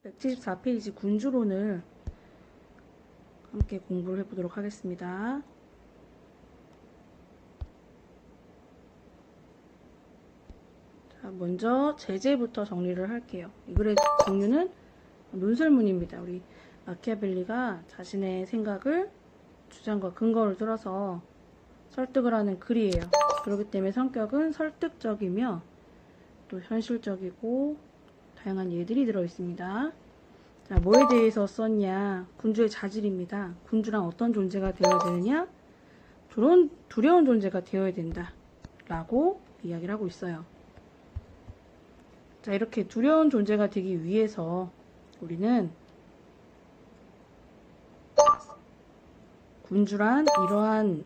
174페이지 군주론을 함께 공부를 해보도록 하겠습니다. 자, 먼저 제재부터 정리를 할게요. 이 글의 종류는 논설문입니다. 우리 마키아벨리가 자신의 생각을 주장과 근거를 들어서 설득을 하는 글이에요. 그렇기 때문에 성격은 설득적이며 또 현실적이고 다양한 예들이 들어있습니다. 자, 뭐에 대해서 썼냐? 군주의 자질입니다. 군주란 어떤 존재가 되어야 되느냐? 두려운 존재가 되어야 된다 라고 이야기를 하고 있어요. 자, 이렇게 두려운 존재가 되기 위해서 우리는 군주란 이러한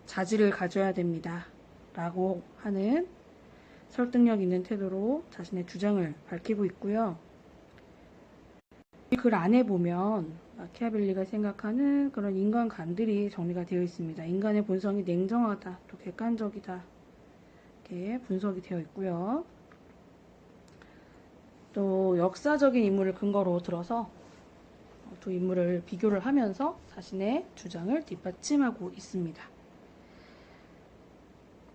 자질을 가져야 됩니다 라고 하는 설득력 있는 태도로 자신의 주장을 밝히고 있고요. 이 글 안에 보면 마키아벨리가 생각하는 그런 인간관들이 정리가 되어 있습니다. 인간의 본성이 냉정하다, 또 객관적이다 이렇게 분석이 되어 있고요. 또 역사적인 인물을 근거로 들어서 두 인물을 비교를 하면서 자신의 주장을 뒷받침하고 있습니다.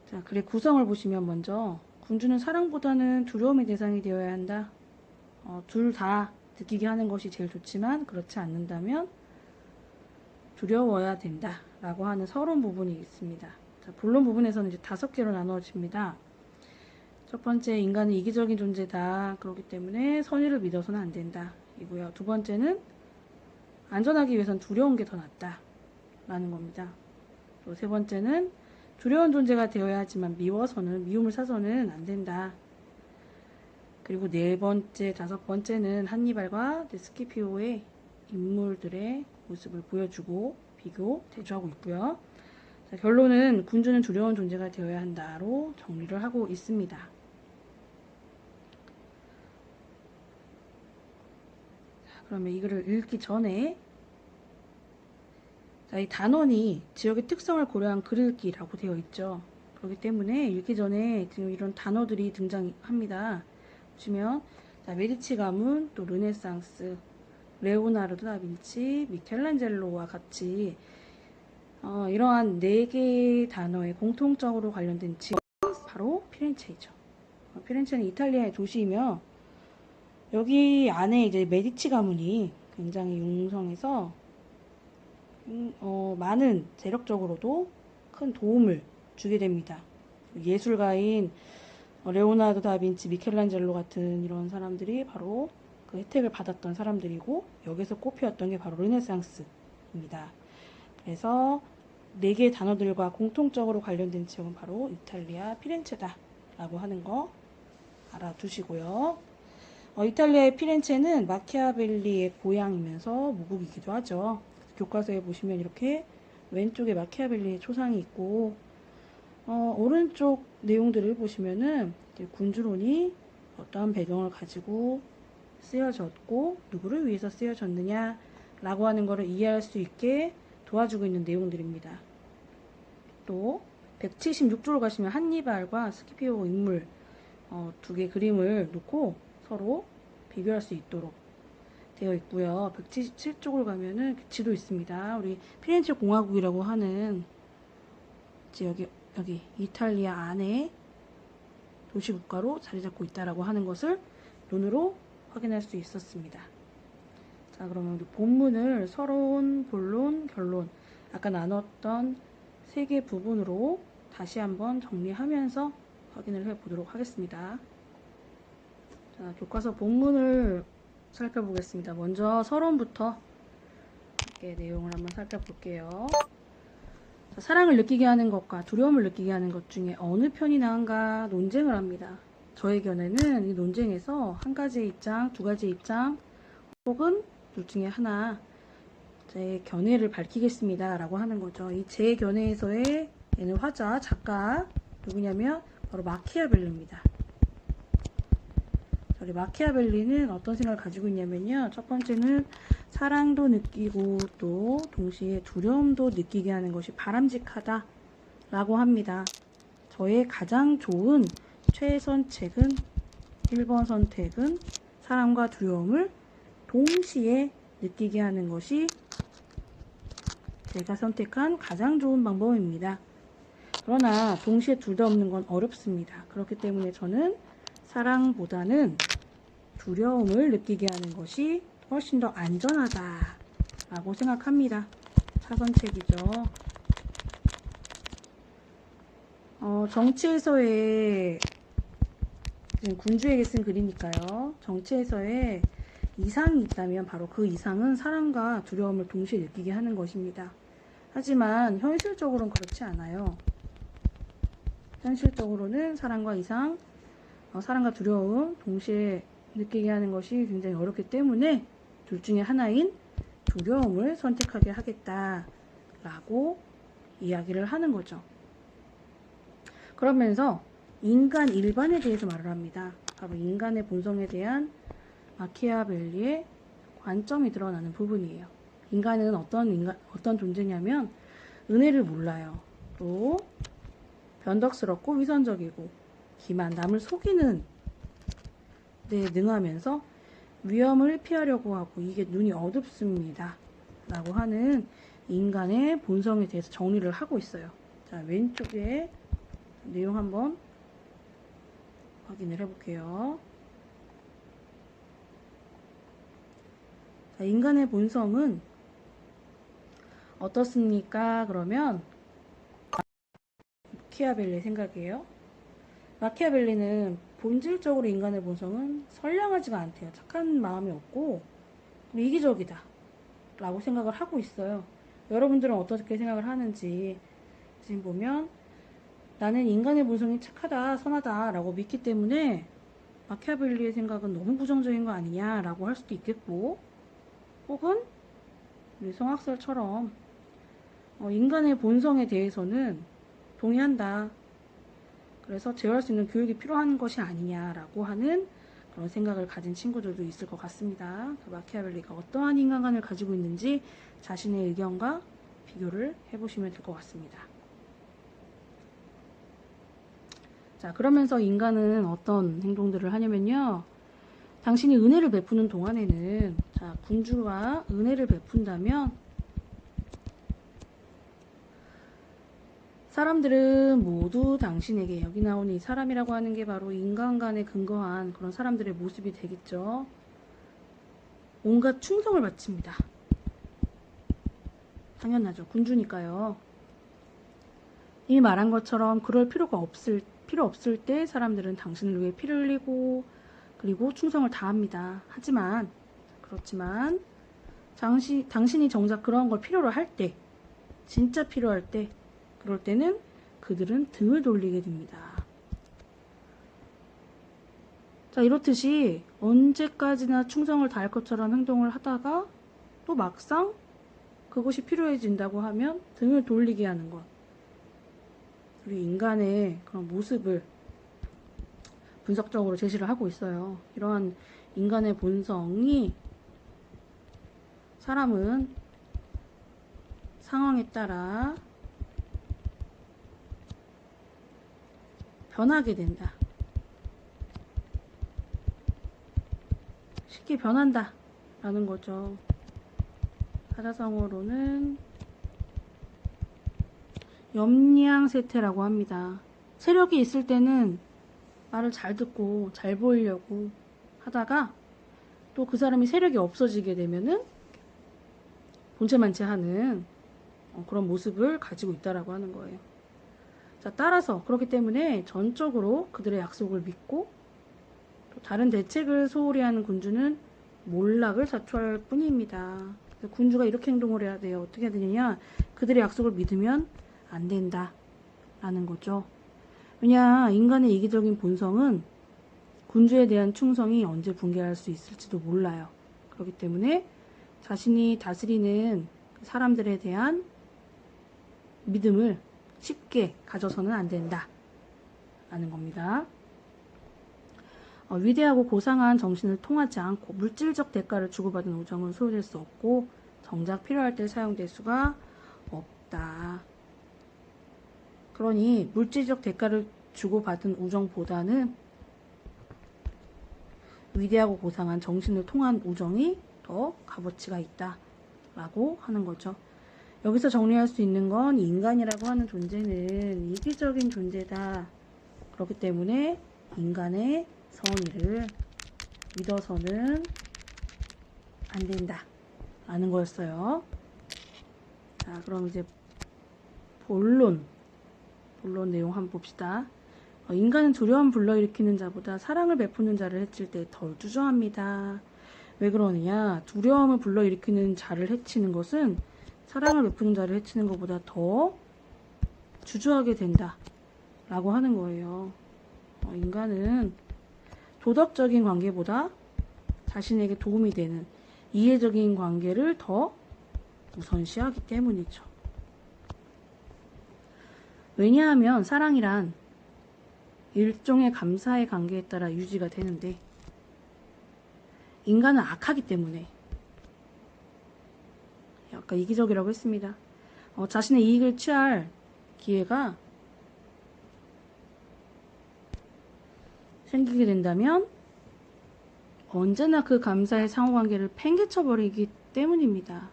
자, 글의 구성을 보시면 먼저 군주는 사랑보다는 두려움의 대상이 되어야 한다. 둘 다 느끼게 하는 것이 제일 좋지만 그렇지 않는다면 두려워야 된다 라고 하는 서론 부분이 있습니다. 자, 본론 부분에서는 이제 5개로 나누어집니다. 첫 번째, 인간은 이기적인 존재다. 그렇기 때문에 선의를 믿어서는 안 된다 이고요. 두 번째는 안전하기 위해선 두려운 게 더 낫다 라는 겁니다. 또 세 번째는 두려운 존재가 되어야 하지만 미움을 사서는 안 된다. 그리고 네 번째, 다섯 번째는 한니발과 스키피오의 인물들의 모습을 보여주고 비교, 대조하고 있고요. 자, 결론은 군주는 두려운 존재가 되어야 한다로 정리를 하고 있습니다. 자, 그러면 이 글을 읽기 전에 자, 이 단원이 지역의 특성을 고려한 글읽기라고 되어 있죠. 그렇기 때문에 읽기 전에 지금 이런 단어들이 등장합니다. 보시면 자, 메디치 가문, 또 르네상스, 레오나르도 다빈치, 미켈란젤로와 같이 이러한 4개의 단어의 공통적으로 관련된 지역이 바로 피렌체이죠. 피렌체는 이탈리아의 도시이며 여기 안에 이제 메디치 가문이 굉장히 융성해서 많은 재력적으로도 큰 도움을 주게 됩니다. 예술가인 레오나르도 다빈치, 미켈란젤로 같은 이런 사람들이 바로 그 혜택을 받았던 사람들이고 여기서 꼽혔던 게 바로 르네상스입니다. 그래서 4개의 단어들과 공통적으로 관련된 지역은 바로 이탈리아 피렌체다 라고 하는 거 알아두시고요. 이탈리아의 피렌체는 마키아벨리의 고향이면서 모국이기도 하죠. 교과서에 보시면 이렇게 왼쪽에 마키아벨리의 초상이 있고 오른쪽 내용들을 보시면은 군주론이 어떠한 배경을 가지고 쓰여졌고 누구를 위해서 쓰여졌느냐 라고 하는 것을 이해할 수 있게 도와주고 있는 내용들입니다. 또 176쪽으로 가시면 한니발과 스키피오 인물 2개 그림을 놓고 서로 비교할 수 있도록 되어 있고요. 177쪽으로 가면은 지도 있습니다. 우리 피렌체 공화국이라고 하는 지역이 여기 이탈리아 안에 도시국가로 자리 잡고 있다라고 하는 것을 눈으로 확인할 수 있었습니다. 자, 그러면 우리 본문을 서론, 본론, 결론 아까 나눴던 3개 부분으로 다시 한번 정리하면서 확인을 해보도록 하겠습니다. 자, 교과서 본문을 살펴보겠습니다. 먼저 서론부터 이렇게 내용을 한번 살펴볼게요. 자, 사랑을 느끼게 하는 것과 두려움을 느끼게 하는 것 중에 어느 편이 나은가 논쟁을 합니다. 저의 견해는 이 논쟁에서 한 가지의 입장, 두 가지의 입장 혹은 둘 중에 하나 제 견해를 밝히겠습니다 라고 하는 거죠. 이 제 견해에서의 얘는 화자, 작가 누구냐면 바로 마키아벨리입니다. 우리 마키아벨리는 어떤 생각을 가지고 있냐면요. 첫 번째는 사랑도 느끼고 또 동시에 두려움도 느끼게 하는 것이 바람직하다 라고 합니다. 저의 가장 좋은 최선 책은 1번 선택은 사랑과 두려움을 동시에 느끼게 하는 것이 제가 선택한 가장 좋은 방법입니다. 그러나 동시에 둘 다 없는 건 어렵습니다. 그렇기 때문에 저는 사랑보다는 두려움을 느끼게 하는 것이 훨씬 더 안전하다라고 생각합니다. 차선책이죠. 정치에서의 지금 군주에게 쓴 글이니까요. 정치에서의 이상이 있다면 바로 그 이상은 사랑과 두려움을 동시에 느끼게 하는 것입니다. 하지만 현실적으로는 그렇지 않아요. 현실적으로는 사랑과 이상, 사랑과 두려움 동시에 느끼게 하는 것이 굉장히 어렵기 때문에 둘 중에 하나인 두려움을 선택하게 하겠다라고 이야기를 하는 거죠. 그러면서 인간 일반에 대해서 말을 합니다. 바로 인간의 본성에 대한 마키아벨리의 관점이 드러나는 부분이에요. 인간은 어떤 존재냐면 은혜를 몰라요. 또 변덕스럽고 위선적이고 기만, 남을 속이는 데 능하면서 위험을 피하려고 하고 이게 눈이 어둡습니다. 라고 하는 인간의 본성에 대해서 정리를 하고 있어요. 자, 왼쪽에 내용 한번 확인을 해볼게요. 자, 인간의 본성은 어떻습니까? 그러면 마키아벨리의 생각이에요. 마키아벨리는 본질적으로 인간의 본성은 선량하지가 않대요. 착한 마음이 없고 이기적이다 라고 생각을 하고 있어요. 여러분들은 어떻게 생각을 하는지 지금 보면 나는 인간의 본성이 착하다, 선하다 라고 믿기 때문에 마키아벨리의 생각은 너무 부정적인 거 아니냐 라고 할 수도 있겠고, 혹은 우리 성악설처럼 인간의 본성에 대해서는 동의한다. 그래서 제어할 수 있는 교육이 필요한 것이 아니냐라고 하는 그런 생각을 가진 친구들도 있을 것 같습니다. 마키아벨리가 어떠한 인간관을 가지고 있는지 자신의 의견과 비교를 해보시면 될 것 같습니다. 자, 그러면서 인간은 어떤 행동들을 하냐면요. 당신이 은혜를 베푸는 동안에는, 자, 군주가 은혜를 베푼다면 사람들은 모두 당신에게, 여기 나오는 이 사람이라고 하는 게 바로 인간관에 근거한 그런 사람들의 모습이 되겠죠. 온갖 충성을 바칩니다. 당연하죠. 군주니까요. 이미 말한 것처럼 그럴 필요 없을 때 사람들은 당신을 위해 피를 흘리고 그리고 충성을 다합니다. 그렇지만 당신이 정작 그런 걸 필요로 할 때, 진짜 필요할 때, 그럴 때는 그들은 등을 돌리게 됩니다. 자, 이렇듯이 언제까지나 충성을 다할 것처럼 행동을 하다가 또 막상 그것이 필요해진다고 하면 등을 돌리게 하는 것. 우리 인간의 그런 모습을 분석적으로 제시를 하고 있어요. 이러한 인간의 본성이 사람은 상황에 따라 변하게 된다. 쉽게 변한다. 라는 거죠. 사자성어로는 염량세태라고 합니다. 세력이 있을 때는 말을 잘 듣고 잘 보이려고 하다가 또 그 사람이 세력이 없어지게 되면은 본체만체하는 그런 모습을 가지고 있다라고 하는 거예요. 자, 따라서 그렇기 때문에 전적으로 그들의 약속을 믿고 또 다른 대책을 소홀히 하는 군주는 몰락을 자초할 뿐입니다. 군주가 이렇게 행동을 해야 돼요. 어떻게 해야 되느냐? 그들의 약속을 믿으면 안 된다 라는 거죠. 왜냐, 인간의 이기적인 본성은 군주에 대한 충성이 언제 붕괴할 수 있을지도 몰라요. 그렇기 때문에 자신이 다스리는 사람들에 대한 믿음을 쉽게 가져서는 안 된다 라는 겁니다. 위대하고 고상한 정신을 통하지 않고 물질적 대가를 주고받은 우정은 소유될 수 없고 정작 필요할 때 사용될 수가 없다. 그러니 물질적 대가를 주고받은 우정보다는 위대하고 고상한 정신을 통한 우정이 더 값어치가 있다 라고 하는 거죠. 여기서 정리할 수 있는 건 인간이라고 하는 존재는 이기적인 존재다. 그렇기 때문에 인간의 선의를 믿어서는 안 된다 라는 거였어요. 자, 그럼 이제 본론 내용 한번 봅시다. 인간은 두려움 불러일으키는 자보다 사랑을 베푸는 자를 해칠 때 덜 주저합니다. 왜 그러느냐? 두려움을 불러일으키는 자를 해치는 것은 사랑을 베푸는 자를 해치는 것보다 더 주저하게 된다 라고 하는 거예요. 인간은 도덕적인 관계보다 자신에게 도움이 되는 이해적인 관계를 더 우선시하기 때문이죠. 왜냐하면 사랑이란 일종의 감사의 관계에 따라 유지가 되는데 인간은 악하기 때문에 아까 이기적이라고 했습니다. 자신의 이익을 취할 기회가 생기게 된다면 언제나 그 감사의 상호관계를 팽개쳐버리기 때문입니다.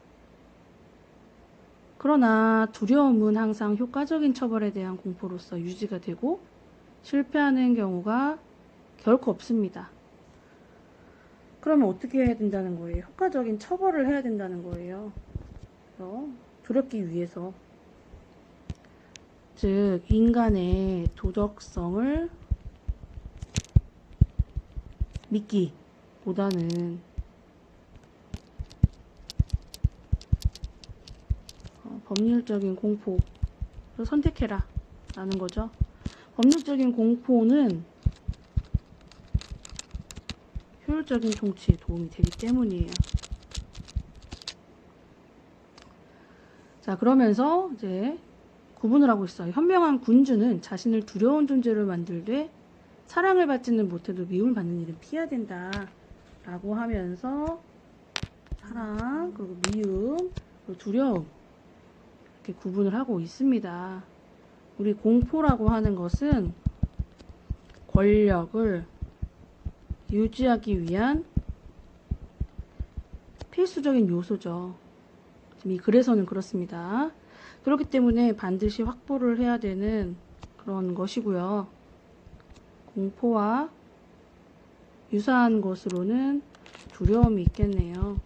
그러나 두려움은 항상 효과적인 처벌에 대한 공포로서 유지가 되고 실패하는 경우가 결코 없습니다. 그러면 어떻게 해야 된다는 거예요? 효과적인 처벌을 해야 된다는 거예요. 그래서 두렵기 위해서, 즉 인간의 도덕성을 믿기보다는 법률적인 공포를 선택해라 라는 거죠. 법률적인 공포는 효율적인 통치에 도움이 되기 때문이에요. 자, 그러면서 이제 구분을 하고 있어요. 현명한 군주는 자신을 두려운 존재로 만들되 사랑을 받지는 못해도 미움을 받는 일은 피해야 된다 라고 하면서 사랑, 그리고 미움, 그리고 두려움 이렇게 구분을 하고 있습니다. 우리 공포라고 하는 것은 권력을 유지하기 위한 필수적인 요소죠. 이 글에서는 그렇습니다. 그렇기 때문에 반드시 확보를 해야 되는 그런 것이고요. 공포와 유사한 것으로는 두려움이 있겠네요.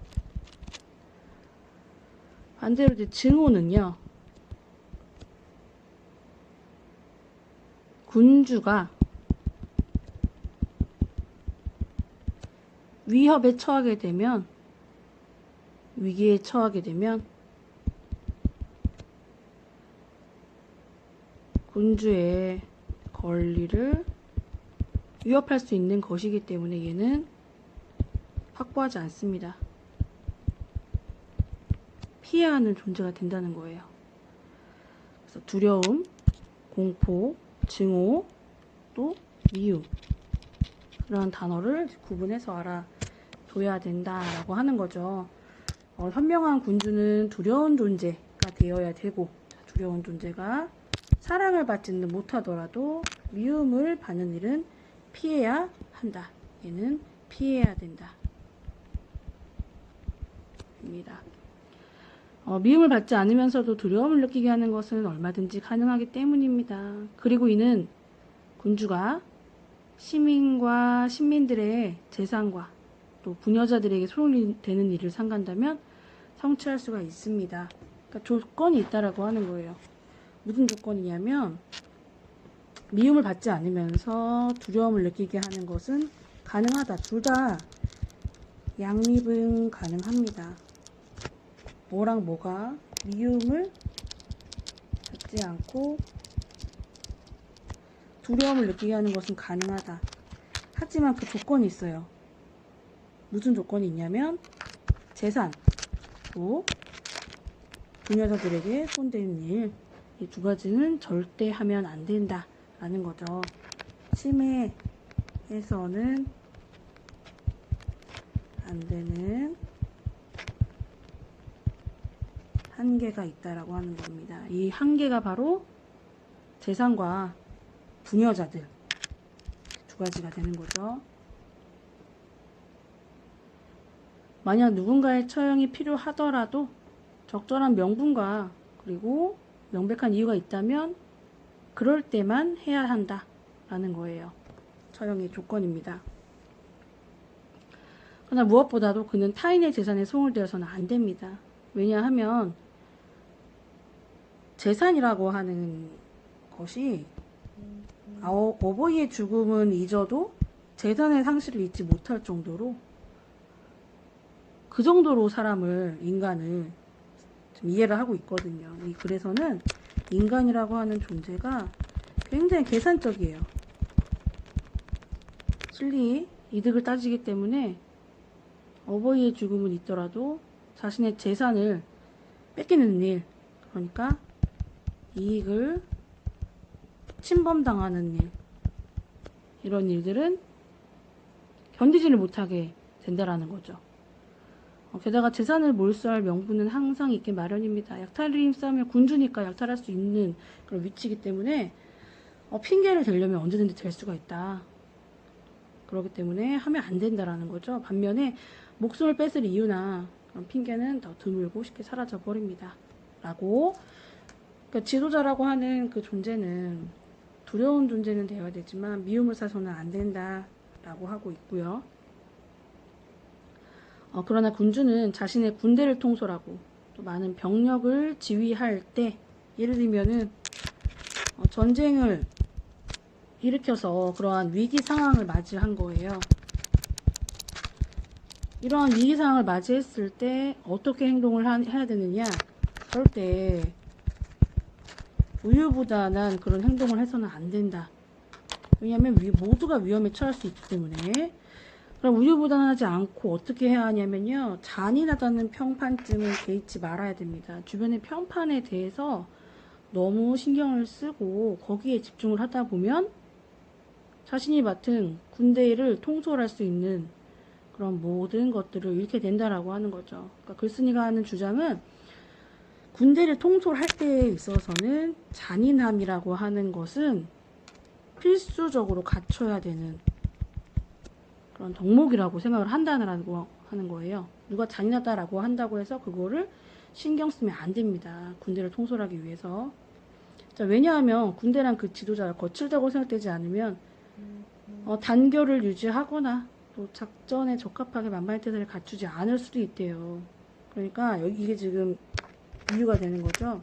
반대로 이제 증오는요. 군주가 위협에 처하게 되면, 위기에 처하게 되면 군주의 권리를 위협할 수 있는 것이기 때문에 얘는 확보하지 않습니다. 피해야 하는 존재가 된다는 거예요. 그래서 두려움, 공포, 증오, 또 미움, 그런 단어를 구분해서 알아둬야 된다라고 하는 거죠. 현명한 군주는 두려운 존재가 되어야 되고, 두려운 존재가 사랑을 받지는 못하더라도 미움을 받는 일은 피해야 한다. 얘는 피해야 된다. 입니다. 미움을 받지 않으면서도 두려움을 느끼게 하는 것은 얼마든지 가능하기 때문입니다. 그리고 이는 군주가 시민과 시민들의 재산과 또 부녀자들에게 손이 되는 일을 삼간다면 성취할 수가 있습니다. 그러니까 조건이 있다라고 하는 거예요. 무슨 조건이냐면 미움을 받지 않으면서 두려움을 느끼게 하는 것은 가능하다. 둘 다 양립은 가능합니다. 뭐랑 뭐가? 미움을 받지 않고 두려움을 느끼게 하는 것은 가능하다. 하지만 그 조건이 있어요. 무슨 조건이 있냐면 재산, 또 부녀자들에게 손대는 일, 이 두 가지는 절대 하면 안 된다 라는 거죠. 침해해서는 안 되는 한계가 있다라고 하는 겁니다. 이 한계가 바로 재산과 부녀자들 두 가지가 되는 거죠. 만약 누군가의 처형이 필요하더라도 적절한 명분과 그리고 명백한 이유가 있다면 그럴 때만 해야 한다라는 거예요. 처형의 조건입니다. 그러나 무엇보다도 그는 타인의 재산에 소홀되어서는 안 됩니다. 왜냐하면 재산이라고 하는 것이 어버이의 죽음은 잊어도 재산의 상실을 잊지 못할 정도로 그 정도로 인간을 좀 이해를 하고 있거든요. 이 글에서는 인간이라고 하는 존재가 굉장히 계산적이에요. 실리, 이득을 따지기 때문에 어버이의 죽음은 있더라도 자신의 재산을 뺏기는 일, 그러니까 이익을 침범당하는 일, 이런 일들은 견디지를 못하게 된다라는 거죠. 게다가 재산을 몰수할 명분은 항상 있게 마련입니다. 약탈을 힘싸면 군주니까 약탈할 수 있는 그런 위치이기 때문에 핑계를 대려면 언제든지 될 수가 있다. 그렇기 때문에 하면 안 된다라는 거죠. 반면에 목숨을 뺏을 이유나 그런 핑계는 더 드물고 쉽게 사라져 버립니다. 라고, 그러니까 지도자라고 하는 그 존재는 두려운 존재는 되어야 되지만 미움을 사서는 안 된다라고 하고 있고요. 그러나 군주는 자신의 군대를 통솔하고 또 많은 병력을 지휘할 때, 예를 들면은 전쟁을 일으켜서 그러한 위기 상황을 맞이한 거예요. 이러한 위기 상황을 맞이했을 때 어떻게 행동을 해야 되느냐? 그럴 때 우유부단한 그런 행동을 해서는 안 된다. 왜냐하면 모두가 위험에 처할 수 있기 때문에. 그럼 우유부단하지 않고 어떻게 해야 하냐면요, 잔인하다는 평판쯤을 개의치 말아야 됩니다. 주변의 평판에 대해서 너무 신경을 쓰고 거기에 집중을 하다 보면 자신이 맡은 군대를 통솔할 수 있는 그런 모든 것들을 잃게 된다라고 하는 거죠. 그러니까 글쓴이가 하는 주장은 군대를 통솔할 때에 있어서는 잔인함이라고 하는 것은 필수적으로 갖춰야 되는 그런 덕목이라고 생각을 한다라고 하는 거예요. 누가 잔인하다라고 한다고 해서 그거를 신경 쓰면 안 됩니다. 군대를 통솔하기 위해서. 자, 왜냐하면 군대란 그 지도자가 거칠다고 생각되지 않으면 단결을 유지하거나 또 작전에 적합하게 만반의 태세를 갖추지 않을 수도 있대요. 그러니까 이게 지금 이유가 되는 거죠.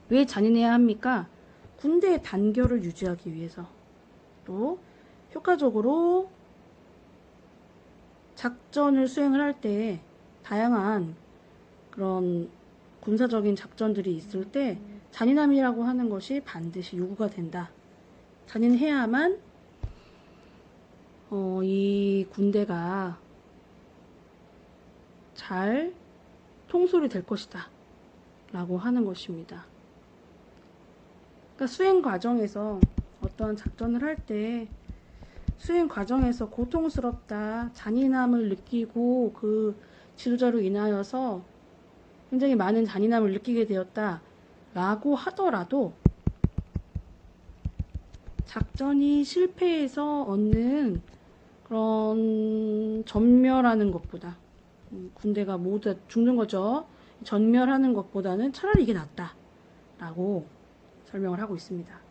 왜 잔인해야 합니까? 군대의 단결을 유지하기 위해서, 또 효과적으로 작전을 수행을 할 때 다양한 그런 군사적인 작전들이 있을 때 잔인함이라고 하는 것이 반드시 요구가 된다. 잔인해야만 이 군대가 잘 통솔이 될 것이다 라고 하는 것입니다. 그러니까 수행 과정에서 어떤 작전을 할 때 수행 과정에서 고통스럽다, 잔인함을 느끼고 그 지도자로 인하여서 굉장히 많은 잔인함을 느끼게 되었다 라고 하더라도 작전이 실패해서 얻는 그런 전멸하는 것보다, 군대가 모두 죽는 거죠. 전멸하는 것보다는 차라리 이게 낫다 라고 설명을 하고 있습니다.